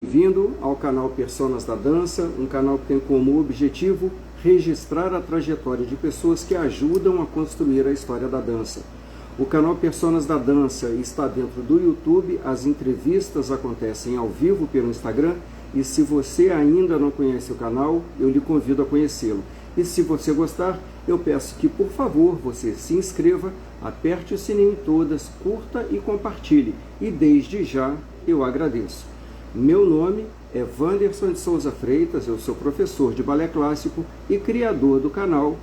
Bem-vindo ao canal Personas da Dança, um canal que tem como objetivo registrar a trajetória de pessoas que ajudam a construir a história da dança. O canal Personas da Dança está dentro do YouTube, as entrevistas acontecem ao vivo pelo Instagram e se você ainda não conhece o canal, eu lhe convido a conhecê-lo. E se você gostar, eu peço que, por favor, você se inscreva, aperte o sininho em todas, curta e compartilhe. E desde já eu agradeço. Meu nome é Wanderson de Souza Freitas, eu sou professor de balé clássico e criador do canal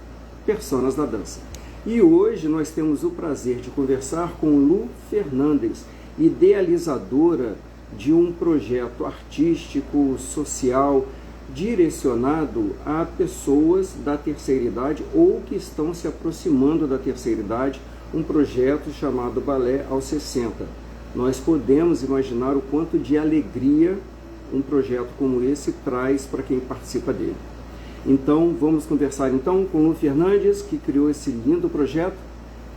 Personas da Dança. E hoje nós temos o prazer de conversar com Lu Fernandes, idealizadora de um projeto artístico, social, direcionado a pessoas da terceira idade ou que estão se aproximando da terceira idade, um projeto chamado Balé aos 60. Nós podemos imaginar o quanto de alegria um projeto como esse traz para quem participa dele. Então, vamos conversar então com Lu Fernandes, que criou esse lindo projeto.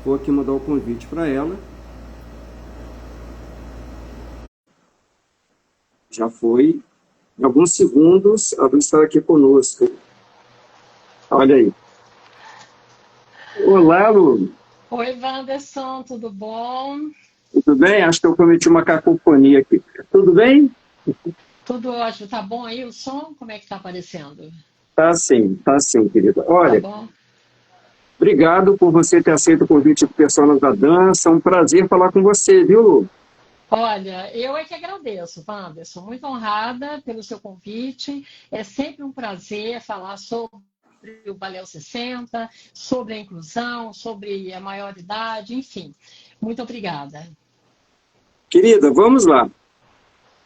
Vou aqui mandar o convite para ela. Já foi. Em alguns segundos, ela vai estar aqui conosco. Olha aí. Olá, Lu. Oi, Wanderson, tudo bom? Tudo bem? Acho que eu cometi uma cacofonia aqui. Tudo bem? Tudo ótimo. Tá bom aí o som? Como é que tá aparecendo? Tá sim, querida. Tá Olha, bom? obrigado por você ter aceito o convite do Personas da Dança. É um prazer falar com você, viu, Lu? Olha, eu é que agradeço, Wanderson. Muito honrada pelo seu convite. É sempre um prazer falar sobre o Balé aos 60, sobre a inclusão, sobre a maioridade, enfim. Muito obrigada. Querida, vamos lá.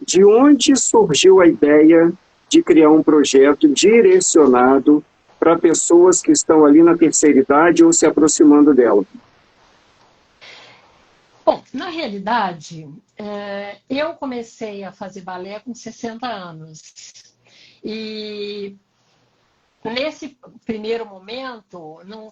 De onde surgiu a ideia de criar um projeto direcionado para pessoas que estão ali na terceira idade ou se aproximando dela? Bom, na realidade, eu comecei a fazer balé com 60 anos. E nesse primeiro momento, não,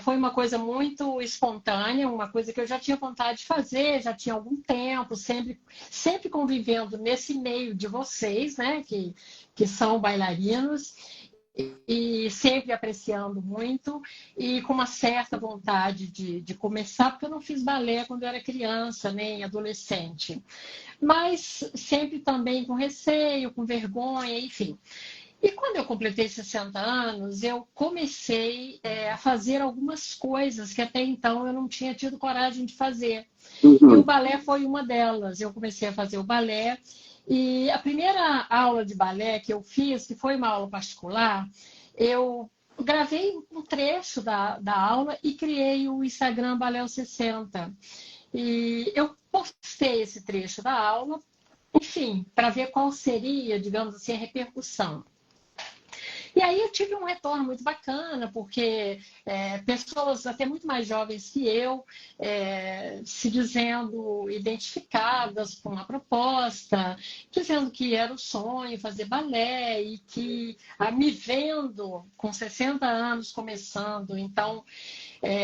foi uma coisa muito espontânea, uma coisa que eu já tinha vontade de fazer, já tinha algum tempo, sempre convivendo nesse meio de vocês, né, que são bailarinos, e sempre apreciando muito, e com uma certa vontade de começar, porque eu não fiz balé quando eu era criança, nem adolescente, mas sempre também com receio, com vergonha, enfim. E quando eu completei 60 anos, eu comecei a fazer algumas coisas que até então eu não tinha tido coragem de fazer. E o Uhum. balé foi uma delas. Eu comecei a fazer o balé. E a primeira aula de balé que eu fiz, que foi uma aula particular, eu gravei um trecho da aula e criei o Instagram Balé aos 60. E eu postei esse trecho da aula, enfim, para ver qual seria, digamos assim, a repercussão. E aí eu tive um retorno muito bacana, porque pessoas até muito mais jovens que eu se dizendo identificadas com a proposta, dizendo que era o sonho fazer balé e que me vendo com 60 anos começando, então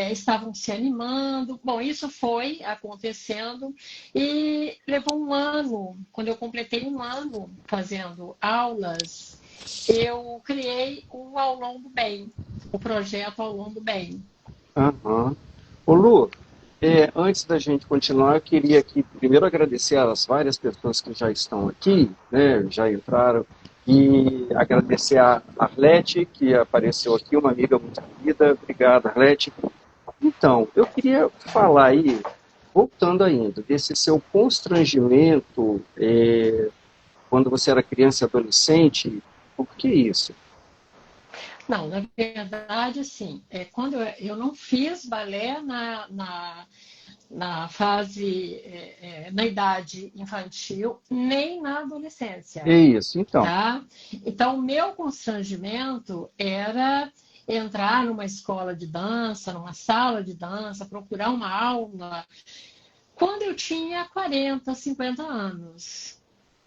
estavam se animando. Bom, isso foi acontecendo e levou um ano, quando eu completei um ano fazendo aulas, eu criei o Aulão do Bem, o projeto Aulão do Bem. Aham. Ô Lu, antes da gente continuar, eu queria aqui primeiro agradecer às várias pessoas que já estão aqui, né, já entraram, e agradecer a Arlete, que apareceu aqui, uma amiga muito querida. Obrigado, Arlete. Então, eu queria falar aí, voltando ainda, desse seu constrangimento quando você era criança e adolescente, por que isso? Não, na verdade, assim, quando eu não fiz balé na fase, na idade infantil, nem na É adolescência, isso, então. tá? Então, o meu constrangimento era entrar numa escola de dança, numa sala de dança, procurar uma aula, quando eu tinha 40, 50 anos.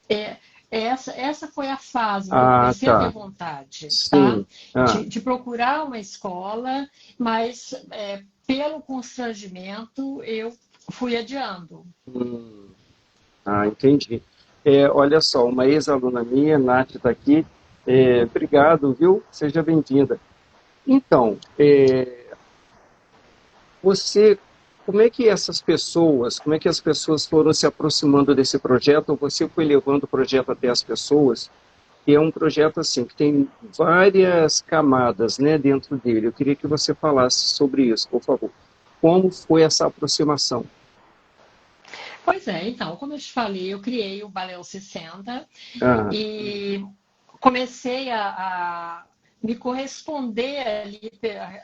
É, essa foi a fase em que eu Ah, comecei a ter tá. vontade, tá? Sim. Ah, De procurar uma escola, mas pelo constrangimento eu fui adiando. hum, entendi. Olha só, uma ex-aluna minha, Nath, está aqui. Obrigado, viu? Seja bem-vinda. Então, você, como é que as pessoas foram se aproximando desse projeto? Ou você foi levando o projeto até as pessoas? Que é um projeto assim que tem várias camadas, né, dentro dele. Eu queria que você falasse sobre isso, por favor. Como foi essa aproximação? Pois é, então, como eu te falei, eu criei o Balé 60 Ah, e comecei a me corresponder ali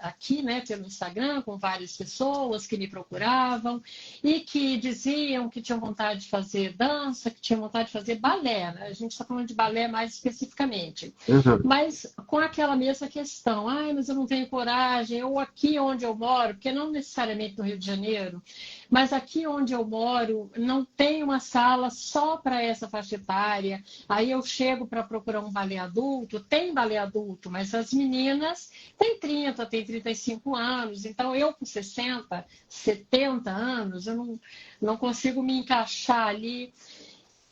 aqui, né, pelo Instagram, com várias pessoas que me procuravam e que diziam que tinham vontade de fazer dança, que tinham vontade de fazer balé, né? A gente está falando de balé mais especificamente. uhum, Mas com aquela mesma questão, ai, mas eu não tenho coragem, ou aqui onde eu moro, porque não necessariamente no Rio de Janeiro, mas aqui onde eu moro não tem uma sala só para essa faixa etária. Aí eu chego para procurar um balé adulto, tem balé adulto, mas as meninas têm 30, têm 35 anos, então eu com 60, 70 anos, eu não consigo me encaixar ali.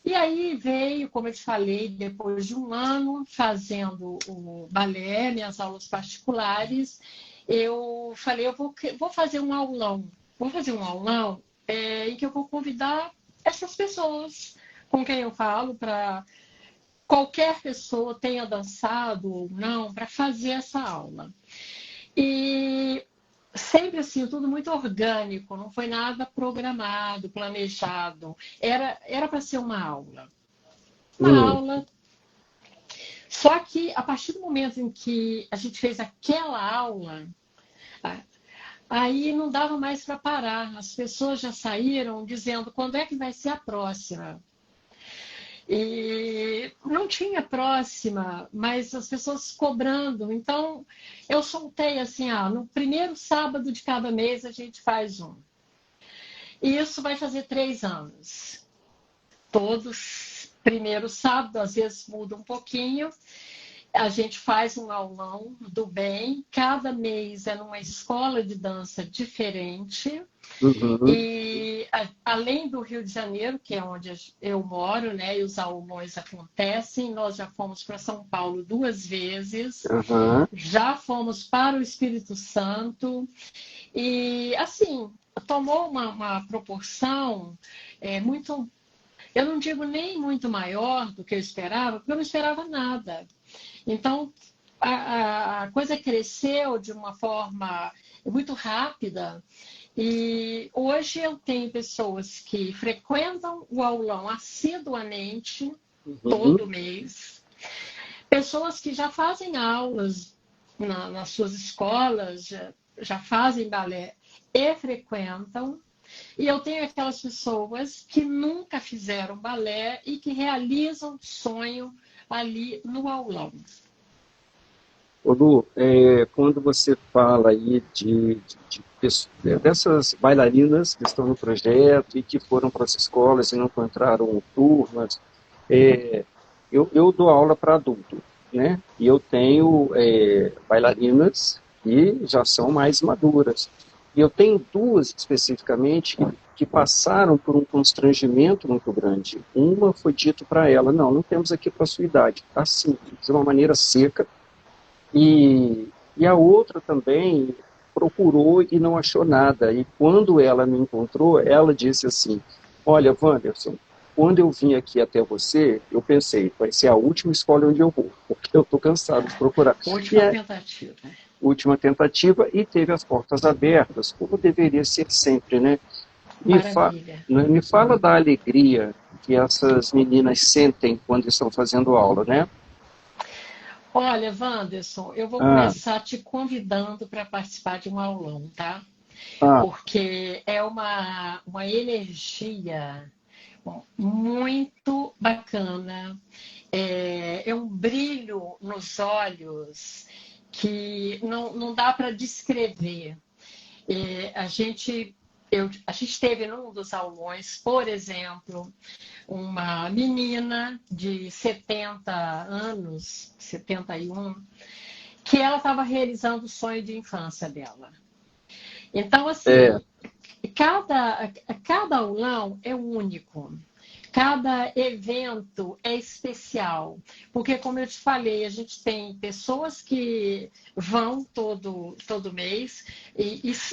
E aí veio, como eu te falei, depois de um ano fazendo o balé, minhas aulas particulares, eu falei, vou fazer um aulão. Vou fazer um aulão em que eu vou convidar essas pessoas com quem eu falo para qualquer pessoa tenha dançado ou não para fazer essa aula. E sempre assim, tudo muito orgânico, não foi nada programado, planejado. Era para ser uma aula. Uma hum, aula. Só que a partir do momento em que a gente fez aquela aula, aí não dava mais para parar. As pessoas já saíram dizendo quando é que vai ser a próxima. E não tinha próxima, mas as pessoas cobrando. Então, eu soltei assim, no primeiro sábado de cada mês a gente faz um. E isso vai fazer 3 anos. Todos, primeiro sábado, às vezes muda um pouquinho. A gente faz um aulão do bem. Cada mês é numa escola de dança diferente. uhum, E além do Rio de Janeiro, que é onde eu moro, né, e os aulões acontecem, nós já fomos para São Paulo 2 vezes, aham, já fomos para o Espírito Santo, e assim, tomou uma proporção muito, eu não digo nem muito maior do que eu esperava, porque eu não esperava nada. Então, a coisa cresceu de uma forma muito rápida e hoje eu tenho pessoas que frequentam o aulão assiduamente, uhum. todo mês, pessoas que já fazem aulas nas suas escolas, já fazem balé e frequentam, e eu tenho aquelas pessoas que nunca fizeram balé e que realizam sonho ali no aulão. Ô, Lu, quando você fala aí dessas bailarinas que estão no projeto e que foram para as escolas e não encontraram turmas, é, eu dou aula para adulto, né? E eu tenho bailarinas que já são mais maduras. E eu tenho duas especificamente que passaram por um constrangimento muito grande. Uma foi dito para ela, não temos aqui para a sua idade, assim, de uma maneira seca, e a outra também procurou e não achou nada. E quando ela me encontrou, ela disse assim: Olha, Wanderson, quando eu vim aqui até você, eu pensei, vai ser a última escola onde eu vou, porque eu estou cansado de procurar. E Última a tentativa. última tentativa e teve as portas abertas, como deveria ser sempre, né? Me, fa Maravilha. me fala da alegria que essas meninas sentem quando estão fazendo aula, né? Olha, Wanderson, eu vou Ah, começar te convidando para participar de um aulão, tá? ah, Porque é uma energia muito bacana, é um brilho nos olhos que não dá para descrever. A gente teve num dos aulões, por exemplo, uma menina de 70 anos, 71, que ela estava realizando o sonho de infância dela. Então, é, assim, cada aulão é único. cada evento é especial, porque, como eu te falei, a gente tem pessoas que vão todo mês,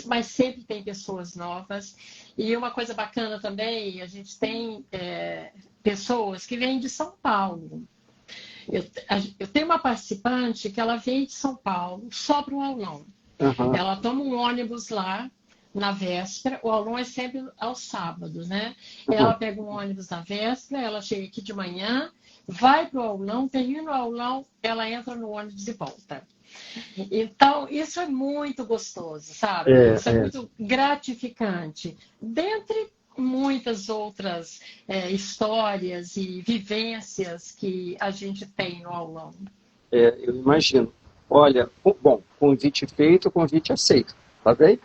mas sempre tem pessoas novas. E uma coisa bacana também, a gente tem pessoas que vêm de São Paulo. Eu tenho uma participante que ela veio de São Paulo só para o aulão. Aham. Ela toma um ônibus lá na véspera, o aulão é sempre aos sábados, né? Ela Aham. pega um ônibus na véspera, ela chega aqui de manhã, vai para o aulão, termina o aulão, ela entra no ônibus e volta. Então, isso é muito gostoso, sabe? Isso é É. muito gratificante. Dentre muitas outras histórias e vivências que a gente tem no aulão. Eu imagino. Olha, bom, convite feito, convite aceito, tá bem?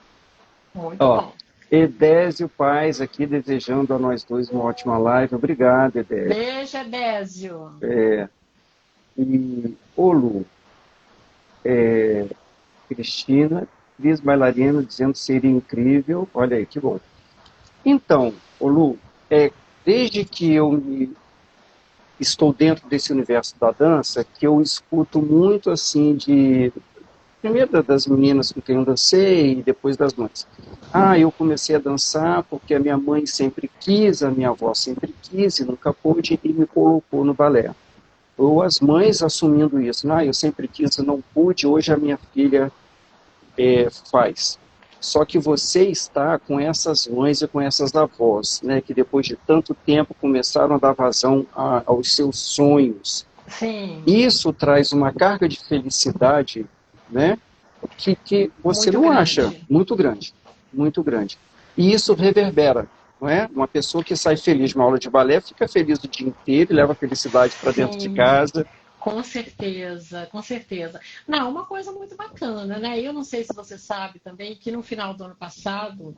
Muito Ó, bom. Edésio Paz aqui desejando a nós dois uma ótima live. Obrigado, Edésio. Beijo, Désio. E Olu, Cristina, Cris Bailarino dizendo que seria incrível. Olha aí, que bom. Então, Olu, desde que estou dentro desse universo da dança, que eu escuto muito assim primeiro das meninas com quem eu dancei e depois das mães. Eu comecei a dançar porque a minha mãe sempre quis, a minha avó sempre quis e nunca pôde e me colocou no balé. Ou as mães assumindo isso, eu sempre quis e não pude, hoje a minha filha faz. Só que você está com essas mães e com essas avós, né, que depois de tanto tempo começaram a dar vazão aos seus sonhos. Sim. Isso traz uma carga de felicidade, né, que você Muito não grande. acha muito grande, muito grande. E isso reverbera, não é? Uma pessoa que sai feliz de uma aula de balé fica feliz o dia inteiro, leva felicidade para dentro de Sim. casa. Com certeza, com certeza. Não, uma coisa muito bacana, né? Eu não sei se você sabe também que no final do ano passado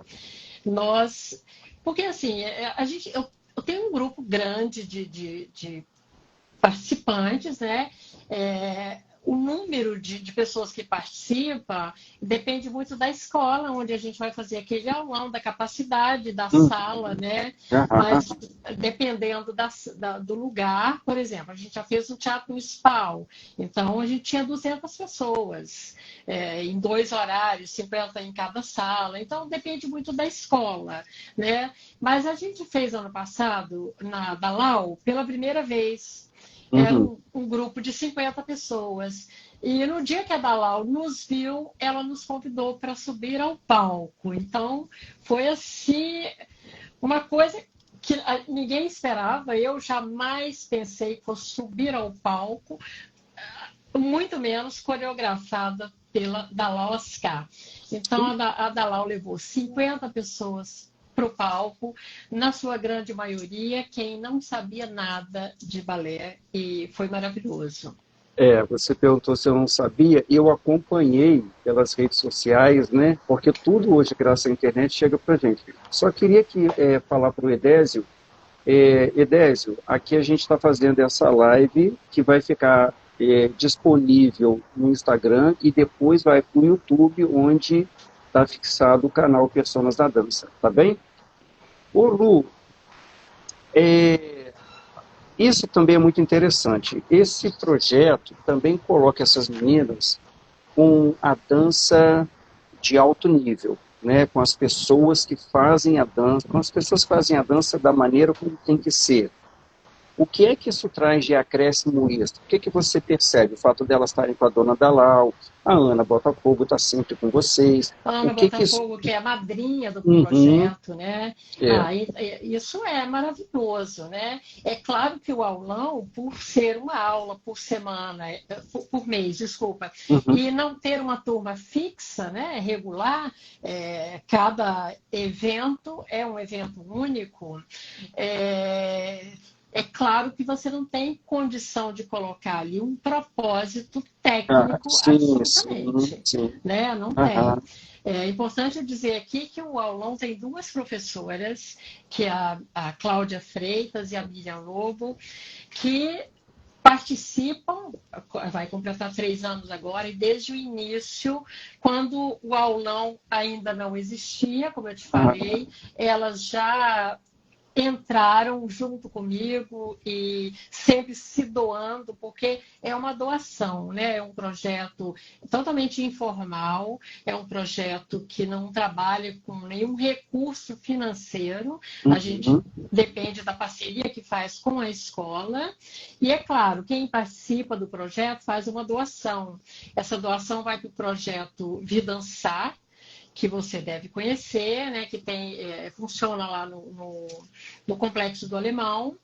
nós, porque assim, eu tenho um grupo grande de participantes, né? O número de pessoas que participa depende muito da escola onde a gente vai fazer aquele aulão, da capacidade da sala, né? Mas dependendo do lugar, por exemplo, a gente já fez um teatro municipal, então a gente tinha 200 pessoas em 2 horários, 50 em cada sala, então depende muito da escola, né? Mas a gente fez ano passado, na Dalau, pela primeira vez. Era um grupo de 50 pessoas. E no dia que a Dalau nos viu, ela nos convidou para subir ao palco. Então, foi assim, uma coisa que ninguém esperava. Eu jamais pensei que fosse subir ao palco, muito menos coreografada pela Dalau Ascar. Então, a Dalau levou 50 pessoas para o palco, na sua grande maioria, quem não sabia nada de balé, e foi maravilhoso. Você perguntou se eu não sabia, e eu acompanhei pelas redes sociais, né? Porque tudo hoje, graças à internet, chega para gente. Só queria falar para o Edésio, Edésio, aqui a gente está fazendo essa live que vai ficar disponível no Instagram e depois vai para o YouTube, onde está fixado o canal Personas da Dança, tá bem? Ô Lu, isso também é muito interessante. Esse projeto também coloca essas meninas com a dança de alto nível, né? Com as pessoas que fazem a dança, com as pessoas que fazem a dança da maneira como tem que ser. O que é que isso traz de acréscimo extra? O que é que você percebe? O fato delas estarem com a dona Dalau, a Ana Botafogo está sempre com vocês. Ana O que que isso... Botafogo, que é a madrinha do projeto, né? Isso é maravilhoso, né? É claro que o aulão, por ser uma aula por semana, por mês, desculpa, e não ter uma turma fixa, né, regular, cada evento é um evento único, é claro que você não tem condição de colocar ali um propósito técnico absolutamente, sim. né? Não tem. É importante dizer aqui que o aulão tem 2 professoras, que é a Cláudia Freitas e a Miriam Lobo, que participam, vai completar 3 anos agora, e desde o início, quando o aulão ainda não existia, como eu te falei, elas já entraram junto comigo e sempre se doando, porque é uma doação, né? É um projeto totalmente informal, é um projeto que não trabalha com nenhum recurso financeiro, a gente depende da parceria que faz com a escola, e é claro, quem participa do projeto faz uma doação. Essa doação vai para o projeto Vidansar, que você deve conhecer, né, que funciona lá no Complexo do Alemão,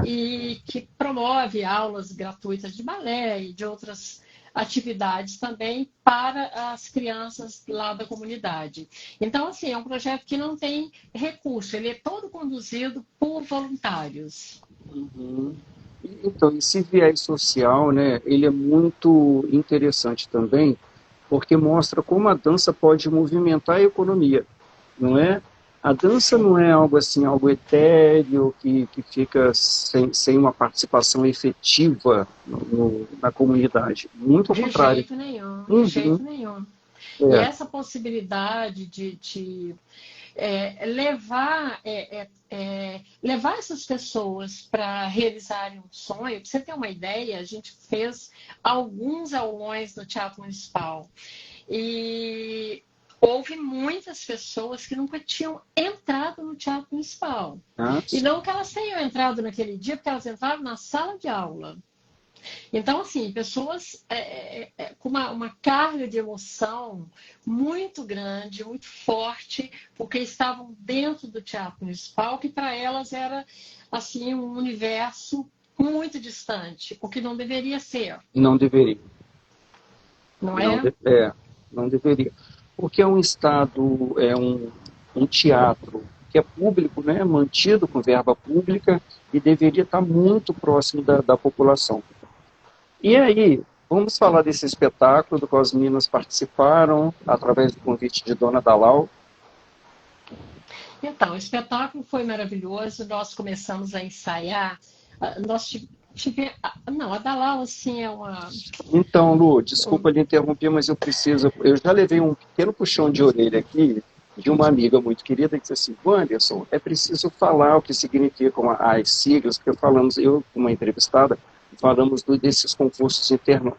e que promove aulas gratuitas de balé e de outras atividades também para as crianças lá da comunidade. Então, assim, é um projeto que não tem recurso, ele é todo conduzido por voluntários. Então, esse viés social, né, ele é muito interessante também, porque mostra como a dança pode movimentar a economia, não é? A dança não é algo assim, algo etéreo, que fica sem uma participação efetiva na comunidade. Muito ao contrário. De jeito nenhum. E essa possibilidade de levar essas pessoas para realizarem um sonho. Para você ter uma ideia, a gente fez alguns aulões no Teatro Municipal e houve muitas pessoas que nunca tinham entrado no Teatro Municipal. E não que elas tenham entrado naquele dia, porque elas entraram na sala de aula. Então, assim, pessoas com uma carga de emoção muito grande, muito forte, porque estavam dentro do Teatro Municipal, que para elas era assim um universo muito distante, o que não deveria ser. Não deveria. Não é? Não deveria. Porque é um Estado, um teatro que é público, né, mantido com verba pública e deveria estar muito próximo da população. E aí, vamos falar desse espetáculo do qual as meninas participaram através do convite de Dona Dalal. Então, o espetáculo foi maravilhoso, nós começamos a ensaiar, a Dalal, assim, é uma... Então, Lu, desculpa lhe interromper, mas eu já levei um pequeno puxão de orelha aqui de uma amiga muito querida que disse assim: Wanderson, é preciso falar o que significam as siglas, porque eu, uma entrevistada, falamos desses concursos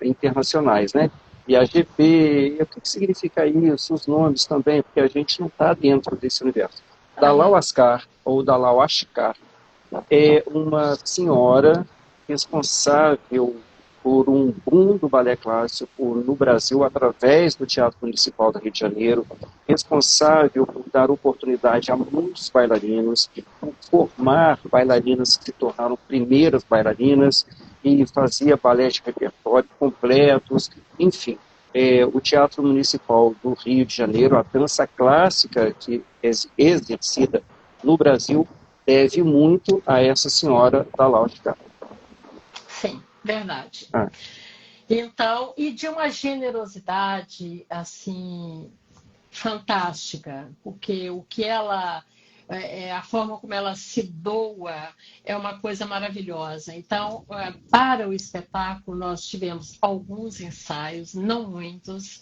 internacionais, né? E a GP, o que significa isso, os nomes também, porque a gente não está dentro desse universo. Dalal Ascar, ou Dalal Ashkar, é uma senhora responsável por um boom do balé clássico no Brasil através do Teatro Municipal do Rio de Janeiro, responsável por dar oportunidade a muitos bailarinos, por formar bailarinas que se tornaram primeiras bailarinas, e fazia balé de repertório completos, enfim. O Teatro Municipal do Rio de Janeiro, a dança clássica que é exercida no Brasil, deve muito a essa senhora Dalal Ashkar. Sim, verdade. Então, e de uma generosidade, assim, fantástica, porque o que ela... a forma como ela se doa é uma coisa maravilhosa. Então, para o espetáculo, nós tivemos alguns ensaios, não muitos,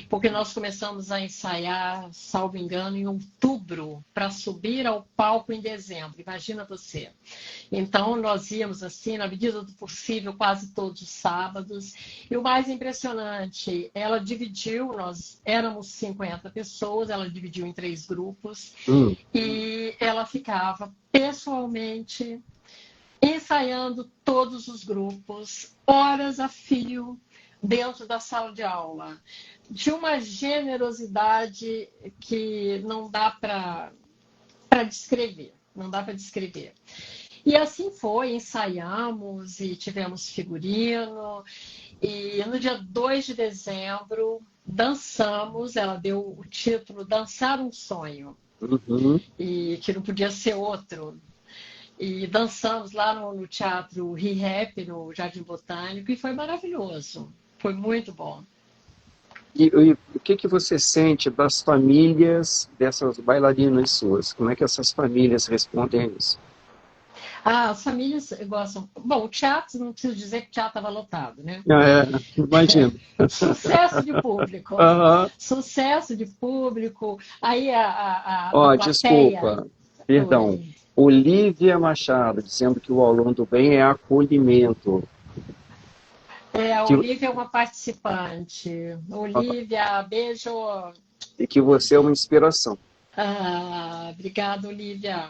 porque nós começamos a ensaiar, salvo engano, em outubro, para subir ao palco em dezembro. Imagina você. Então, nós íamos assim, na medida do possível, quase todos os sábados. E o mais impressionante, ela dividiu, nós éramos 50 pessoas, ela dividiu em 3 grupos, e ela ficava pessoalmente ensaiando todos os grupos, horas a fio, dentro da sala de aula, de uma generosidade que não dá para descrever, não dá para descrever. E assim foi, ensaiamos e tivemos figurino, e no dia 2 de dezembro dançamos, ela deu o título Dançar um Sonho, e que não podia ser outro. E dançamos lá no Teatro Rehap, no Jardim Botânico, e foi maravilhoso. Foi muito bom. E o que você sente das famílias dessas bailarinas suas? Como é que essas famílias respondem a isso? As famílias gostam... Bom, o teatro, não preciso dizer que o teatro estava lotado, né? Imagino. Sucesso de público. Sucesso de público. Aí a Ó, plateia... desculpa, perdão. Olívia Machado, dizendo que o aulão do bem é acolhimento. A Que, Olivia é uma participante. Olivia, beijo. e que você é uma inspiração. Obrigada, Olivia.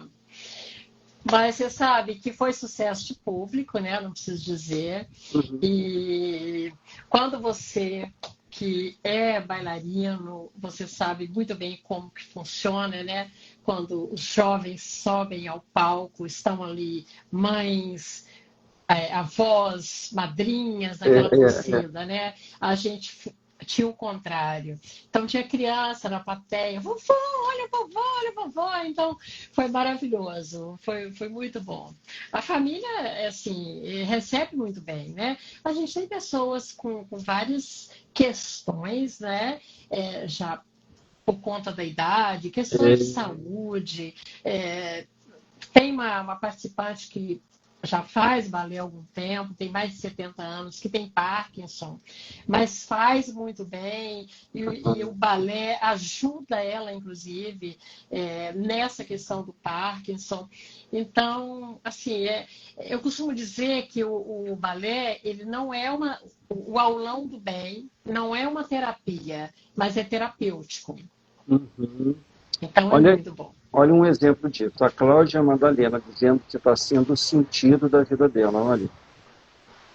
Mas você sabe que foi sucesso de público, né? Não preciso dizer. Uhum. E quando você que é bailarino, você sabe muito bem como que funciona, né? Quando os jovens sobem ao palco, estão ali mães, avós, madrinhas É, daquela é, é. torcida, né? A gente tinha o contrário. Então tinha criança na plateia, vovó, olha vovó, olha vovó. Então foi maravilhoso, foi muito bom. A família, assim, recebe muito bem, né? A gente tem pessoas com várias questões, né? Já por conta da idade, questões de saúde. Tem uma participante que já faz balé há algum tempo, tem mais de 70 anos, que tem Parkinson, mas faz muito bem, e o balé ajuda ela, inclusive, nessa questão do Parkinson. Então, assim, eu costumo dizer que o balé, ele não é o aulão do bem, não é uma terapia, mas é terapêutico. Uhum. Então, é Olha, muito bom. olha um exemplo disso. A Cláudia Madalena dizendo que está sendo o sentido da vida dela. Olha.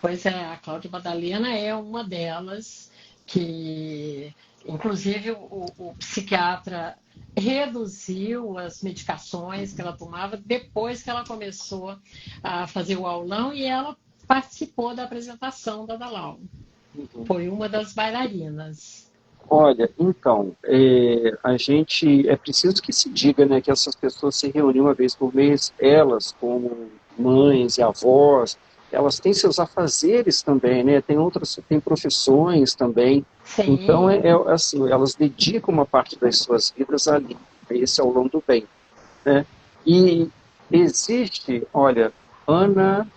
Pois é, a Cláudia Madalena é uma delas, que inclusive o psiquiatra reduziu as medicações que ela tomava depois que ela começou a fazer o aulão e ela participou da apresentação da Dalau. Foi uma das bailarinas. Olha, então, a gente, é preciso que se diga, né, que essas pessoas se reúnem uma vez por mês, elas como mães e avós, elas têm seus afazeres também, né, tem profissões também, então Sim, assim, elas dedicam uma parte das suas vidas ali, esse é o longo do bem, né, e existe, olha, Ana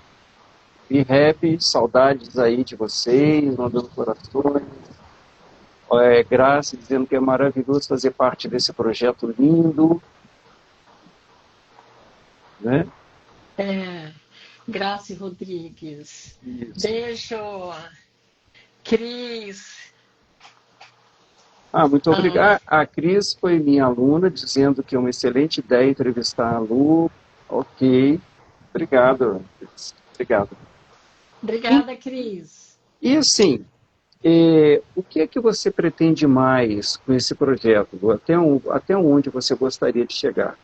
e Rap, saudades aí de vocês, mandando corações, Graça dizendo que é maravilhoso fazer parte desse projeto lindo, né? Graci Rodrigues. Isso. Beijo, Cris. Muito Ah, obrigado. A Cris foi minha aluna, dizendo que é uma excelente ideia entrevistar a Lu. Ok, obrigado, Cris. Obrigado. E, obrigada, Cris. e assim, o que é que você pretende mais com esse projeto, Lu? Até onde você gostaria de chegar?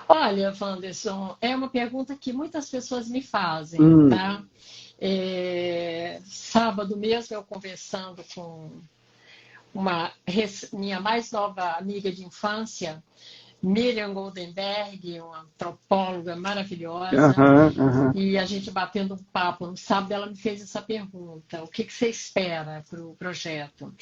Olha, Wanderson, é uma pergunta que muitas pessoas me fazem, Hum, tá? Sábado mesmo eu conversando com minha mais nova amiga de infância, Miriam Goldenberg, uma antropóloga maravilhosa, aham, aham. e a gente batendo um papo no sábado, ela me fez essa pergunta: o que você espera para o projeto?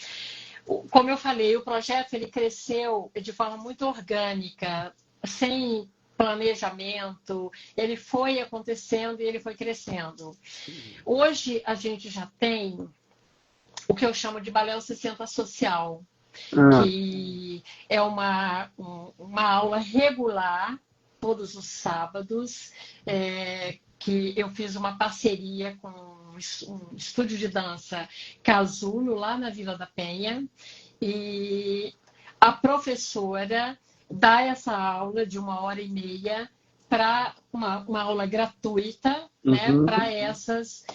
Como eu falei, o projeto ele cresceu de forma muito orgânica, sem planejamento, ele foi acontecendo e ele foi crescendo. Hoje a gente já tem o que eu chamo de balé 60 social, Ah, que é uma aula regular, todos os sábados, que eu fiz uma parceria com um estúdio de dança Casulo, lá na Vila da Penha, e a professora dá essa aula de 1h30 para uma aula gratuita, né, uhum. para essas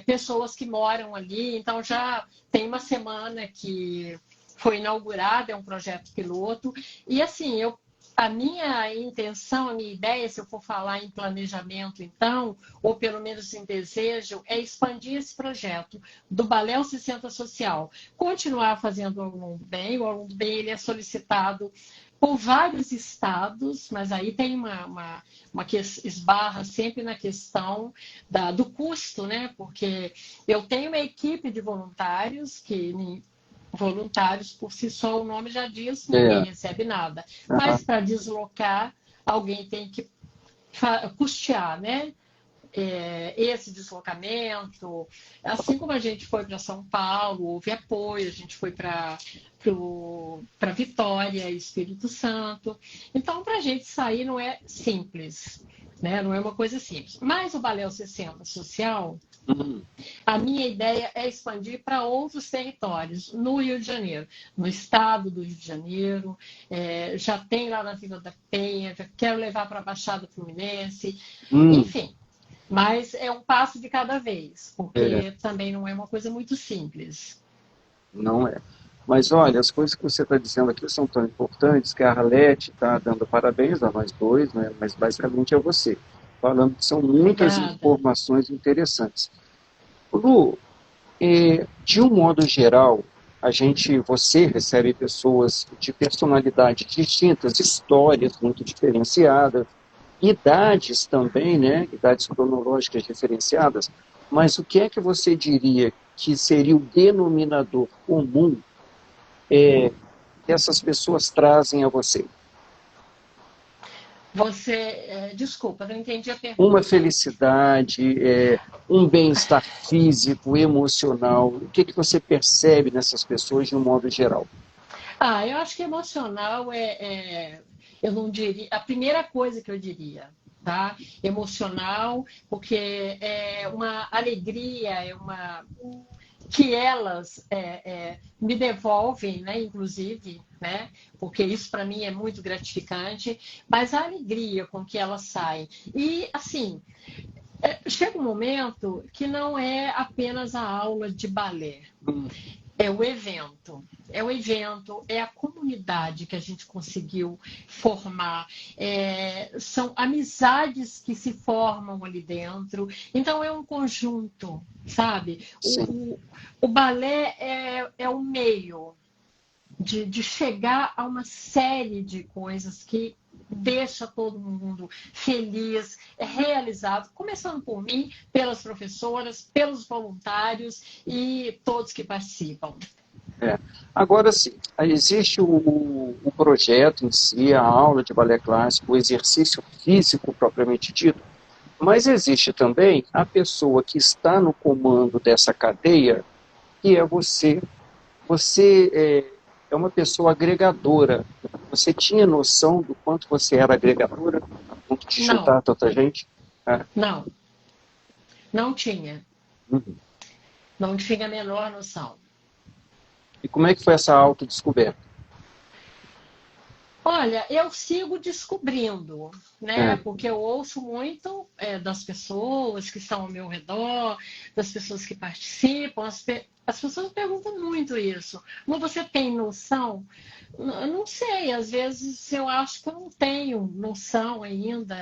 pessoas que moram ali. Então já tem uma semana que foi inaugurado, é um projeto piloto. E assim, a minha intenção, a minha ideia, se eu for falar em planejamento, então, ou pelo menos em desejo, é expandir esse projeto do Balé ao 60 Social. Continuar fazendo o aluno bem, o aluno bem ele é solicitado por vários estados, mas aí tem uma que esbarra sempre na questão do custo, né? Porque eu tenho uma equipe de voluntários que voluntários por si só, o nome já diz, ninguém É, recebe nada. aham. Mas para deslocar, alguém tem que custear, né? esse deslocamento, assim como a gente foi para São Paulo, houve apoio, a gente foi para Vitória, Espírito Santo. Então, para a gente sair não é simples, né? Não é uma coisa simples. Mas o Balé 60 Social, a minha ideia é expandir para outros territórios no Rio de Janeiro, no estado do Rio de Janeiro, já tem lá na Vila da Penha, já quero levar para a Baixada Fluminense, enfim. Mas é um passo de cada vez, porque também não é uma coisa muito simples. Não é. Mas olha, as coisas que você está dizendo aqui são tão importantes que a Arlete está dando parabéns a nós dois, né? Mas basicamente é você, falando que são muitas informações interessantes. Lu, de um modo geral, você recebe pessoas de personalidades distintas, histórias muito diferenciadas, idades também, né? Idades cronológicas diferenciadas, mas o que é que você diria que seria o denominador comum que essas pessoas trazem a você? Desculpa, não entendi a pergunta. Uma felicidade, um bem-estar físico, emocional. O que você percebe nessas pessoas de um modo geral? Eu acho que emocional eu não diria, a primeira coisa que eu diria, tá? Emocional, porque é uma alegria, que elas me devolvem, né, inclusive, né, porque isso para mim é muito gratificante, mas a alegria com que elas saem. E, assim, chega um momento que não é apenas a aula de balé. É o evento. É a comunidade que a gente conseguiu formar. São amizades que se formam ali dentro. Então, é um conjunto, sabe? O balé é o meio de chegar a uma série de coisas que deixa todo mundo feliz, realizado, começando por mim, pelas professoras, pelos voluntários e todos que participam. Agora sim, existe o projeto em si, a aula de balé clássico, o exercício físico propriamente dito, mas existe também a pessoa que está no comando dessa cadeia, que é você. Você é uma pessoa agregadora. Você tinha noção do quanto você era agregadora, a ponto de juntar tanta gente? Não tinha. Não tinha a menor noção. E como é que foi essa autodescoberta? Olha, eu sigo descobrindo, né? Porque eu ouço muito das pessoas que estão ao meu redor, das pessoas que participam. As pessoas perguntam muito isso. Mas você tem noção? Não sei, às vezes eu acho que eu não tenho noção ainda.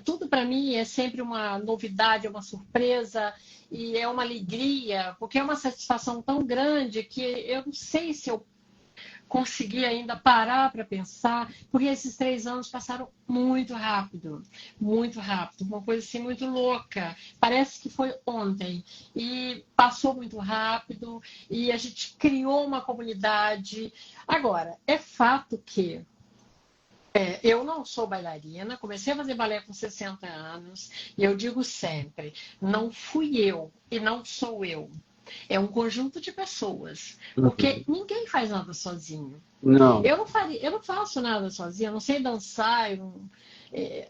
Tudo para mim é sempre uma novidade, é uma surpresa e é uma alegria, porque é uma satisfação tão grande que eu não sei se eu consegui ainda parar para pensar, porque esses 3 anos passaram muito rápido, uma coisa assim muito louca. Parece que foi ontem e passou muito rápido e a gente criou uma comunidade. Agora, é fato que eu não sou bailarina, comecei a fazer balé com 60 anos e eu digo sempre, não fui eu e não sou eu. É um conjunto de pessoas, porque ninguém faz nada sozinho. Não. Eu não faço nada sozinha, eu não sei dançar,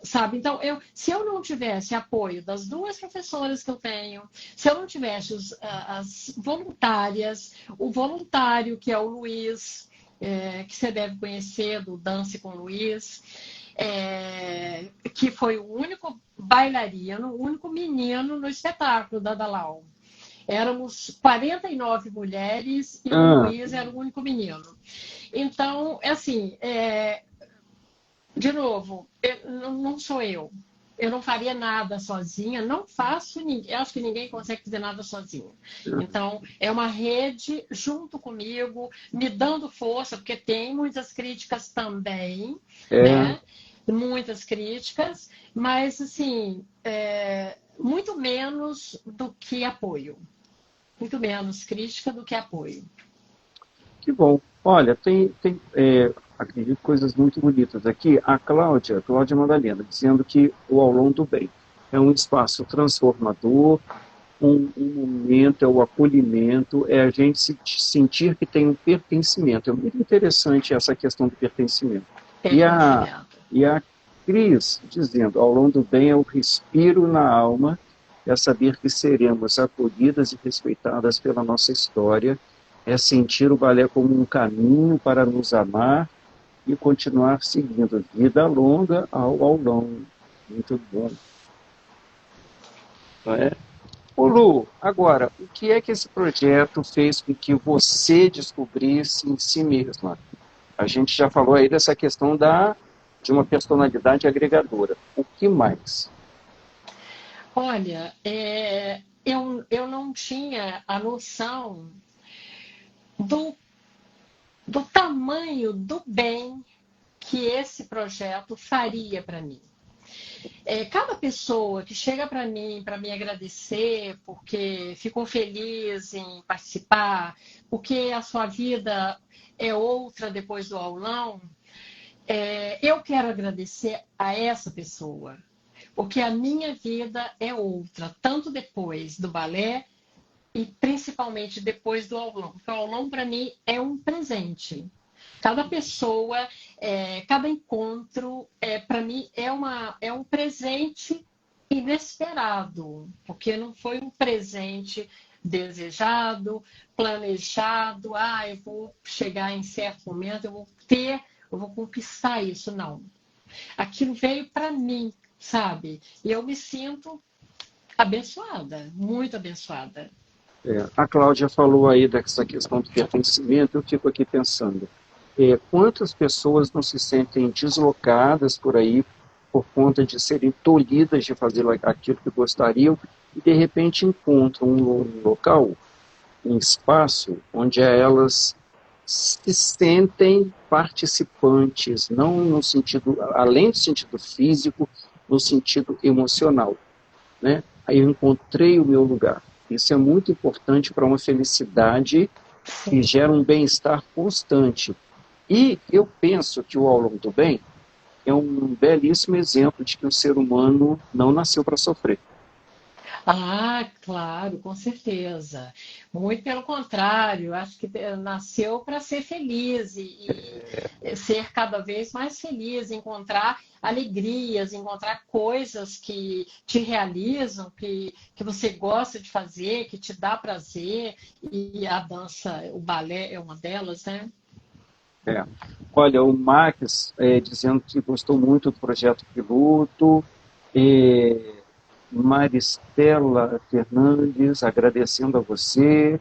sabe? Então, se eu não tivesse apoio das 2 professoras que eu tenho, se eu não tivesse as voluntárias, o voluntário que é o Luiz, que você deve conhecer, do Dance com Luiz, que foi o único bailarino, o único menino no espetáculo da Dalau. Éramos 49 mulheres e o Luiz era o único menino. Então, assim, de novo, não sou eu. Eu não faria nada sozinha, não faço, eu acho que ninguém consegue fazer nada sozinho. Então, é uma rede junto comigo, me dando força, porque tem muitas críticas também, né? Muitas críticas, mas, assim, muito menos do que apoio. Muito menos crítica do que apoio. Que bom. Olha, acredito coisas muito bonitas aqui. A Cláudia Madalena, dizendo que o aulão do bem. é um espaço transformador, um momento, é o acolhimento, é a gente sentir que tem um pertencimento. É muito interessante essa questão do pertencimento. Pertencimento. E a Cris dizendo, ao longo do bem é o respiro na alma, é saber que seremos acolhidas e respeitadas pela nossa história, é sentir o balé como um caminho para nos amar e continuar seguindo vida longa ao longo. Muito bom. Não é? Ô Lu, agora, o que é que esse projeto fez com que você descobrisse em si mesma? A gente já falou aí dessa questão de uma personalidade agregadora. O que mais? Olha, eu não tinha a noção do, do tamanho do bem que esse projeto faria para mim. Cada pessoa que chega para mim para me agradecer porque ficou feliz em participar, porque a sua vida é outra depois do aulão, eu quero agradecer a essa pessoa, porque a minha vida é outra, tanto depois do balé e principalmente depois do aulão. Porque o aulão, para mim, é um presente. Cada pessoa, cada encontro, para mim, é um presente inesperado, porque não foi um presente desejado, planejado, eu vou chegar em certo momento, eu vou conquistar isso, não. Aquilo veio para mim, sabe? E eu me sinto abençoada, muito abençoada. A Cláudia falou aí dessa questão do pertencimento, eu fico aqui pensando, quantas pessoas não se sentem deslocadas por aí por conta de serem tolhidas de fazer aquilo que gostariam e de repente encontram um local, um espaço onde elas se sentem participantes, não no sentido, além do sentido físico, no sentido emocional, né? Aí eu encontrei o meu lugar. Isso é muito importante para uma felicidade que gera um bem-estar constante. E eu penso que o Ao Longo do Bem é um belíssimo exemplo de que o ser humano não nasceu para sofrer. Claro, com certeza. Muito pelo contrário, acho que nasceu para ser feliz e ser cada vez mais feliz, encontrar alegrias, encontrar coisas que te realizam, que você gosta de fazer, que te dá prazer, e a dança, o balé é uma delas, né? É. Olha, o Max dizendo que gostou muito do projeto piloto, Maristela Fernandes agradecendo a você,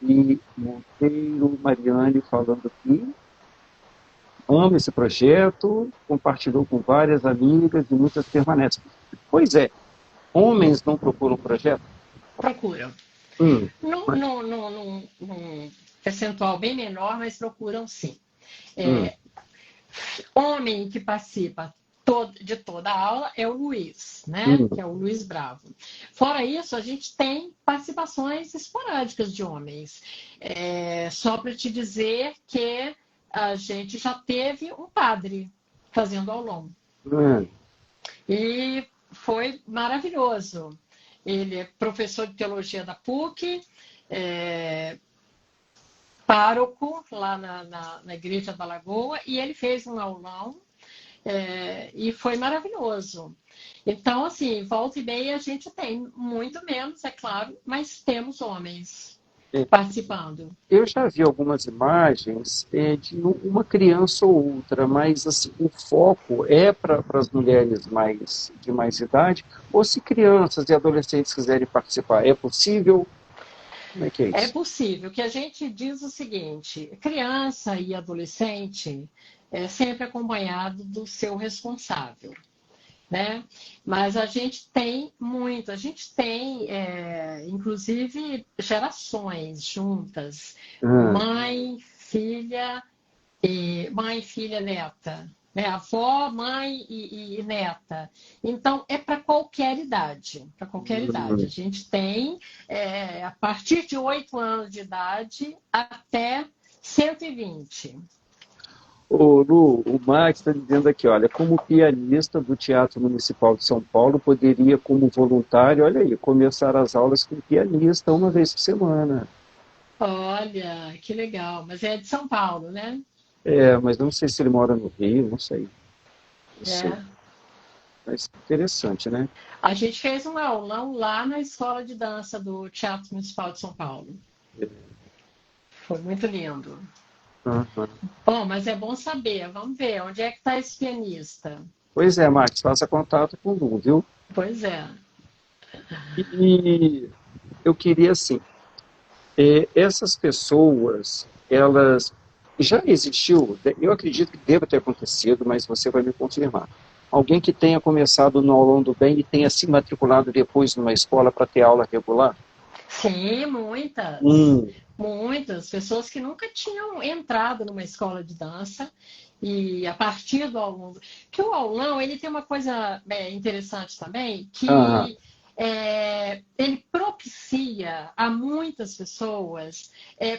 e Monteiro Mariane falando que ama esse projeto, compartilhou com várias amigas e muitas permanecem. Pois é, homens não procuram projeto? Procuram. Mas, Num percentual bem menor, mas procuram sim. hum, Homem que participa de toda a aula é o Luiz, né? Que hum, é o Luiz Bravo. Fora isso, a gente tem participações esporádicas de homens. Só para te dizer que a gente já teve um padre fazendo aulão. hum. E foi maravilhoso. Ele é professor de teologia da PUC, pároco lá na Igreja da Lagoa, e ele fez um aulão e foi maravilhoso. Então, assim, volta e meia a gente tem, muito menos, é claro, mas temos homens participando. Eu já vi algumas imagens de uma criança ou outra, mas assim, o foco é para as mulheres de mais idade, ou se crianças e adolescentes quiserem participar, é possível? Como é que é É isso? possível que a gente diz o seguinte: criança e adolescente é sempre acompanhado do seu responsável, né? Mas a gente tem, inclusive, gerações juntas, Ah, mãe, filha, neta, né? Avó, mãe e neta. Então, é para qualquer idade, para qualquer idade. A hum. gente tem, a partir de 8 anos de idade até 120. Ô, Lu, o Max está dizendo aqui, olha, como pianista do Teatro Municipal de São Paulo, poderia, como voluntário, olha aí, começar as aulas com pianista uma vez por semana. Olha, que legal. Mas é de São Paulo, né? É, mas não sei se ele mora no Rio, não sei, não sei. É. Mas interessante, né? A gente fez um aulão lá na escola de dança do Teatro Municipal de São Paulo. Foi muito lindo. Aham. Bom, mas é bom saber. Vamos ver, onde é que está esse pianista? Pois é, Max, faça contato com o Lu, viu? Pois é. E eu queria, assim, essas pessoas, elas já existiu, eu acredito que deva ter acontecido, mas você vai me confirmar. Alguém que tenha começado no aulão do bem e tenha se matriculado depois numa escola para ter aula regular? Sim, muitas. Hum, Muitas pessoas que nunca tinham entrado numa escola de dança e a partir do aulão, que o aulão ele tem uma coisa interessante também, ah, que ele propicia a muitas pessoas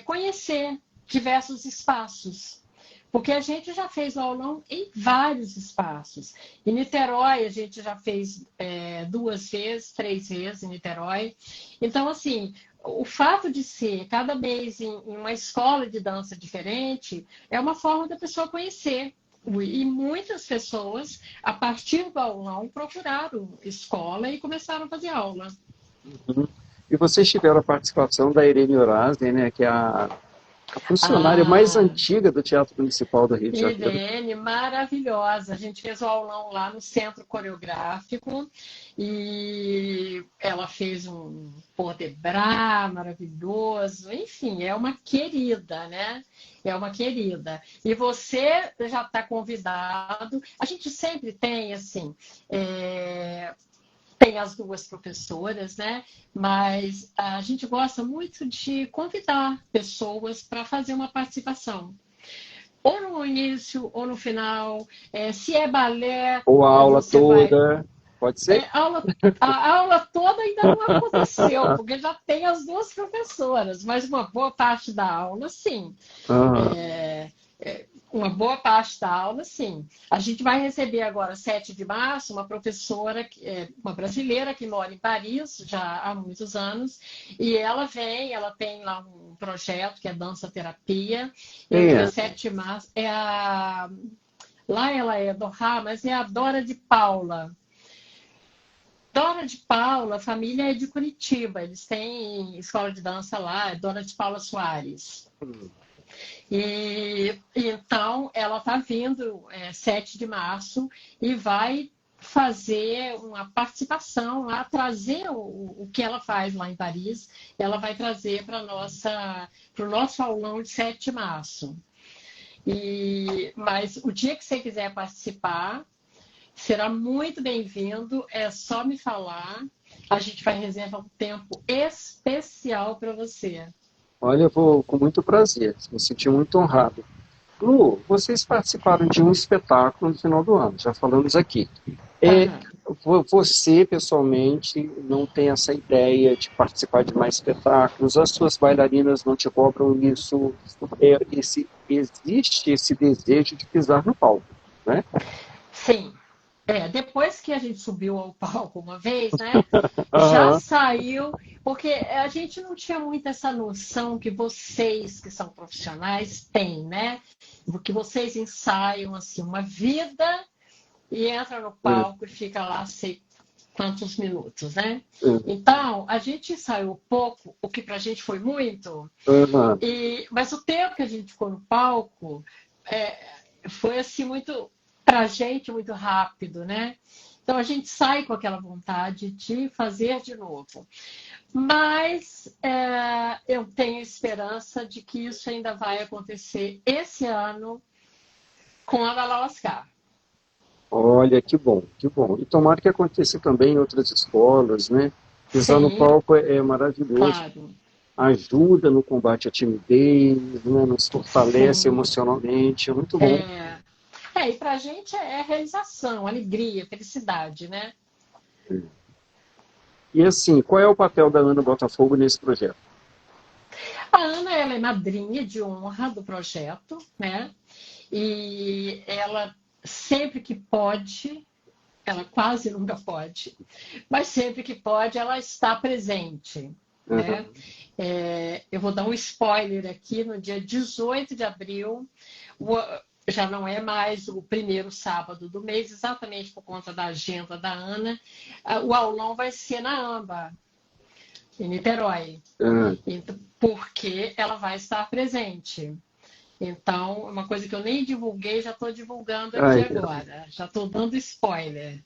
conhecer diversos espaços. Porque a gente já fez o aulão em vários espaços. Em Niterói, a gente já fez 2 vezes, 3 vezes em Niterói. Então, assim, o fato de ser cada mês em uma escola de dança diferente é uma forma da pessoa conhecer. E muitas pessoas, a partir do aulão, procuraram escola e começaram a fazer aula. uhum. E vocês tiveram a participação da Irene Horazzi, né, que é a funcionária mais Ah, antiga do Teatro Municipal do Rio de Janeiro. Irene, maravilhosa. A gente fez o aulão lá no Centro Coreográfico e ela fez um Pôr de Bras maravilhoso. Enfim, é uma querida, né? É uma querida. E você já está convidado. A gente sempre tem, assim, tem as duas professoras, né? Mas a gente gosta muito de convidar pessoas para fazer uma participação ou no início ou no final. Se é balé, Ou a aula você vai. toda, pode ser? A aula toda ainda não aconteceu, porque já tem as duas professoras, mas uma boa parte da aula, sim. Ah, É, uma boa parte da aula, sim. A gente vai receber agora, 7 de março, uma professora, uma brasileira que mora em Paris já há muitos anos, e ela vem, ela tem lá um projeto que é dança terapia, e no quem dia é? 7 de março lá ela é do Rá, mas é a Dora de Paula. Dora de Paula, a família é de Curitiba, eles têm escola de dança lá, é Dora de Paula Soares. E então ela está vindo 7 de março e vai fazer uma participação lá, trazer o que ela faz lá em Paris, ela vai trazer para o nosso aulão de 7 de março. Mas o dia que você quiser participar, será muito bem-vindo, é só me falar. A gente vai reservar um tempo especial para você. Olha, eu vou com muito prazer, me senti muito honrado. Lu, vocês participaram de um espetáculo no final do ano, já falamos aqui. É, Aham. você, pessoalmente, não tem essa ideia de participar de mais espetáculos, as suas bailarinas não te cobram isso, existe esse desejo de pisar no palco, né? Sim. Depois que a gente subiu ao palco uma vez, né? Já Aham. saiu, porque a gente não tinha muito essa noção que vocês, que são profissionais, têm, né? Que vocês ensaiam assim uma vida e entra no É, palco e fica lá sei quantos minutos, né? é, Então, a gente ensaiou pouco, o que pra gente foi muito, aham. mas o tempo que a gente ficou no palco é, foi assim muito pra gente muito rápido, né? Então a gente sai com aquela vontade de fazer de novo. Mas eu tenho esperança de que isso ainda vai acontecer esse ano com a Oscar. Olha, que bom, que bom. E tomara que aconteça também em outras escolas, né? Pisar no Sim, palco é maravilhoso, claro. ajuda no combate à timidez, né? Nos fortalece Sim. emocionalmente, é muito bom. É, e para a gente é realização, alegria, felicidade, né? E assim, qual é o papel da Ana Botafogo nesse projeto? A Ana, ela é madrinha de honra do projeto, né? e ela sempre que pode, ela quase nunca pode, mas sempre que pode ela está presente, né? Eu vou dar um spoiler aqui, no dia 18 de abril, já não é mais o primeiro sábado do mês, exatamente por conta da agenda da Ana, o aulão vai ser na AMBA, em Niterói, porque ela vai estar presente. Então, uma coisa que eu nem divulguei, já estou divulgando aqui agora. Já estou dando spoiler.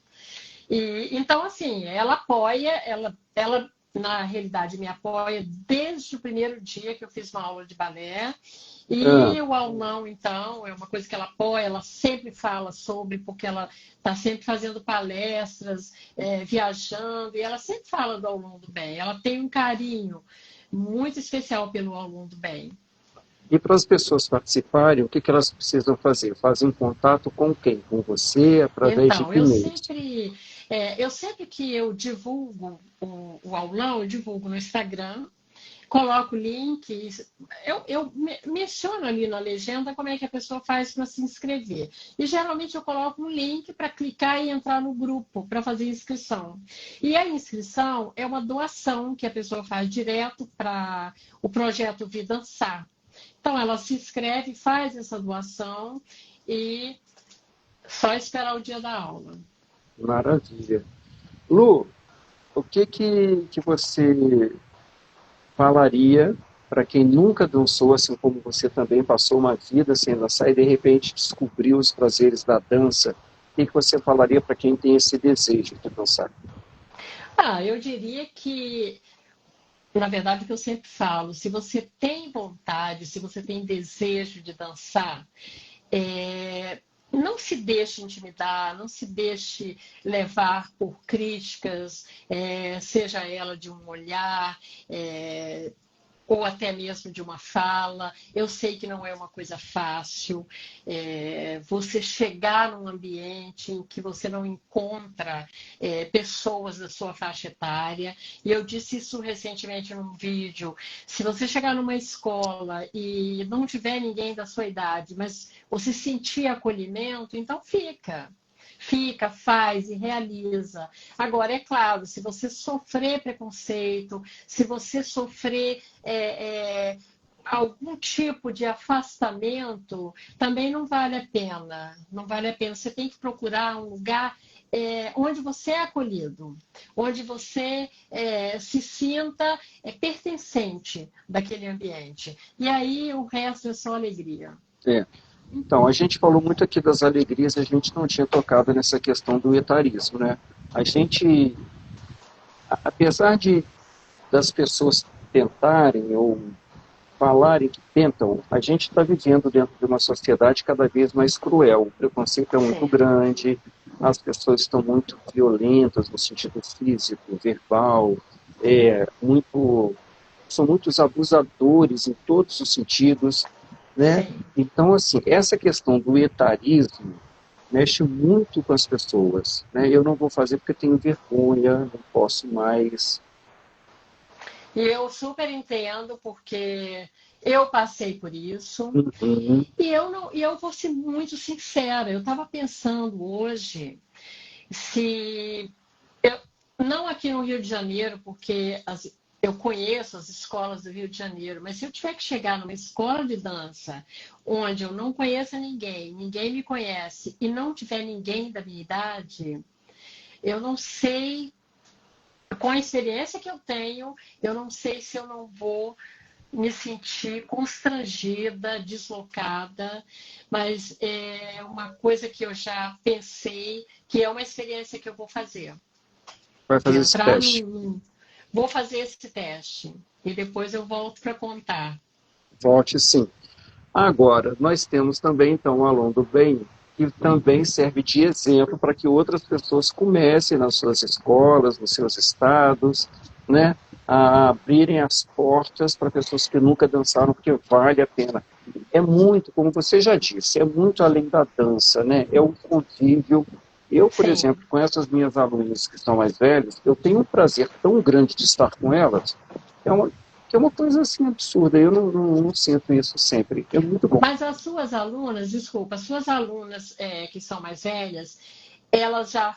Então, assim, ela apoia, ela na realidade me apoia desde o primeiro dia que eu fiz uma aula de balé. E o aulão, então, é uma coisa que ela apoia, ela sempre fala sobre, porque ela está sempre fazendo palestras, viajando, e ela sempre fala do aulão do bem. Ela tem um carinho muito especial pelo aulão do bem. E para as pessoas participarem, o que elas precisam fazer? Fazem contato com quem? Com você, através de que meio? Eu sempre que eu divulgo o aulão, eu divulgo no Instagram, coloco o link, eu menciono ali na legenda como é que a pessoa faz para se inscrever. E geralmente eu coloco um link para clicar e entrar no grupo para fazer inscrição. E a inscrição é uma doação que a pessoa faz direto para o projeto Vi Dançar. Então, ela se inscreve, faz essa doação e só esperar o dia da aula. Maravilha. Lu, o que você falaria para quem nunca dançou, assim como você também passou uma vida sem dançar e de repente descobriu os prazeres da dança? O que você falaria para quem tem esse desejo de dançar? Eu diria que, na verdade, o que eu sempre falo, se você tem vontade, se você tem desejo de dançar, não se deixe intimidar, não se deixe levar por críticas, seja ela de um olhar, ou até mesmo de uma fala. Eu sei que não é uma coisa fácil, você chegar num ambiente em que você não encontra pessoas da sua faixa etária, e eu disse isso recentemente num vídeo. Se você chegar numa escola e não tiver ninguém da sua idade, mas você sentir acolhimento, então fica, faz e realiza. Agora, é claro, se você sofrer preconceito, se você sofrer algum tipo de afastamento, também não vale a pena. Não vale a pena. Você tem que procurar um lugar onde você é acolhido, onde você se sinta pertencente daquele ambiente. E aí o resto é só alegria. Então, a gente falou muito aqui das alegrias, a gente não tinha tocado nessa questão do etarismo, né? A gente, apesar das pessoas tentarem ou falarem que tentam, a gente está vivendo dentro de uma sociedade cada vez mais cruel. O preconceito é muito grande, as pessoas estão muito violentas no sentido físico, verbal, são muitos abusadores em todos os sentidos, né? Então, assim, essa questão do etarismo mexe muito com as pessoas, né? Eu não vou fazer porque tenho vergonha, não posso mais. E eu super entendo, porque eu passei por isso. E eu vou ser muito sincera, eu estava pensando hoje, não aqui no Rio de Janeiro, porque eu conheço as escolas do Rio de Janeiro, mas se eu tiver que chegar numa escola de dança onde eu não conheço ninguém me conhece, e não tiver ninguém da minha idade, eu não sei, com a experiência que eu tenho, eu não sei se eu não vou me sentir constrangida, deslocada, mas é uma coisa que eu já pensei, que é uma experiência que eu vou fazer. Vai fazer esse teste? Vou fazer esse teste e depois eu volto para contar. Volte sim. Agora, nós temos também, então, o Aulão do Bem, que também serve de exemplo para que outras pessoas comecem nas suas escolas, nos seus estados, né, a abrirem as portas para pessoas que nunca dançaram, porque vale a pena. É muito, como você já disse, é muito além da dança, né? É o convívio. Eu, por exemplo, com essas minhas alunas que são mais velhas, eu tenho um prazer tão grande de estar com elas. que é uma coisa assim absurda. Eu não sinto isso sempre. É muito bom. Mas as suas alunas, desculpa, as suas alunas que são mais velhas, elas já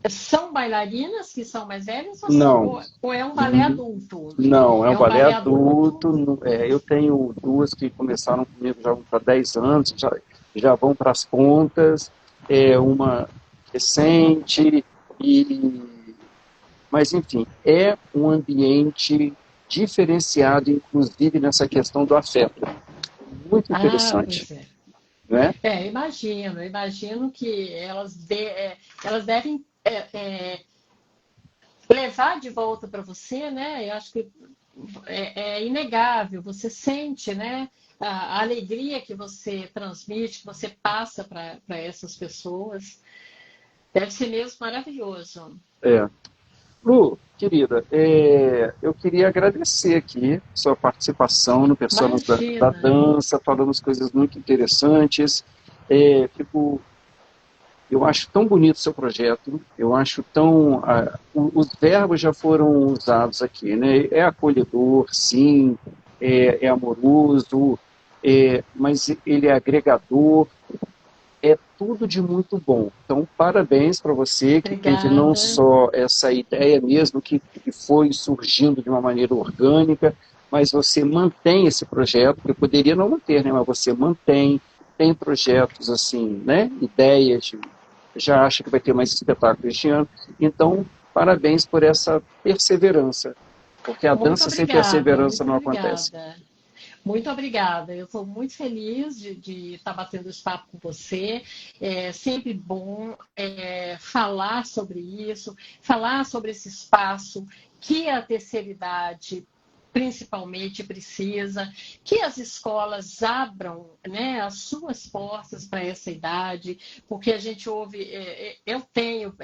são bailarinas que são mais velhas Não. ou é um balé adulto? Não, é um É um balé balé adulto? adulto. Eu tenho duas que começaram comigo já vão para 10 anos, já vão para as pontas, uma recente, mas enfim, é um ambiente diferenciado, inclusive nessa questão do afeto. Muito Ah, interessante, pois é. né? Imagino que elas devem levar de volta para você, né? Eu acho que é inegável, você sente, né? A alegria que você transmite, que você passa para essas pessoas. Deve ser mesmo maravilhoso. É. Lu, querida, eu queria agradecer aqui sua participação no Personas da Imagina. Dança, falamos coisas muito interessantes. Fico Eu acho tão bonito o seu projeto, eu acho tão. Os verbos já foram usados aqui, né? É acolhedor, sim, é amoroso, mas ele é agregador, é tudo de muito bom. Então, parabéns para você que teve não Obrigada. só essa ideia mesmo, que foi surgindo de uma maneira orgânica, mas você mantém esse projeto, que eu poderia não manter, né? Mas você mantém, tem projetos assim, né? Ideias, já acha que vai ter mais espetáculos este ano. Então, parabéns por essa perseverança, porque a Muito dança sem obrigada, perseverança muito não acontece. obrigada. Muito obrigada. Eu estou muito feliz de estar batendo esse papo com você. É sempre bom falar sobre isso, falar sobre esse espaço que a terceira idade principalmente precisa, que as escolas abram, né, as suas portas para essa idade, porque a gente ouve, eu tenho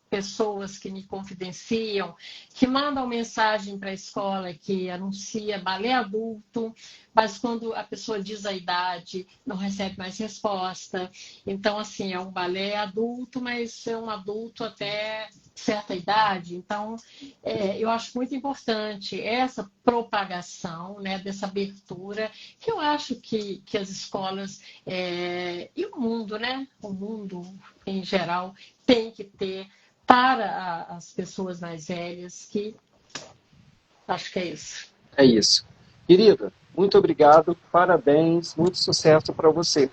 pessoas que me confidenciam, que mandam mensagem para a escola que anuncia balé adulto, mas quando a pessoa diz a idade, não recebe mais resposta. Então, assim, é um balé adulto, mas é um adulto até certa idade. Então, eu acho muito importante essa propagação, né, dessa abertura, que eu acho que as escolas e o mundo, né, o mundo em geral, tem que ter para as pessoas mais velhas, que acho que é isso. É isso. Querida, muito obrigado, parabéns, muito sucesso para você.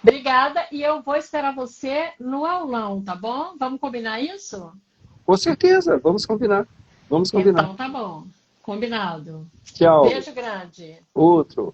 Obrigada, e eu vou esperar você no aulão, tá bom? Vamos combinar isso? Com certeza, vamos combinar. Vamos combinar. Então tá bom. Combinado. Tchau. Beijo grande. Outro.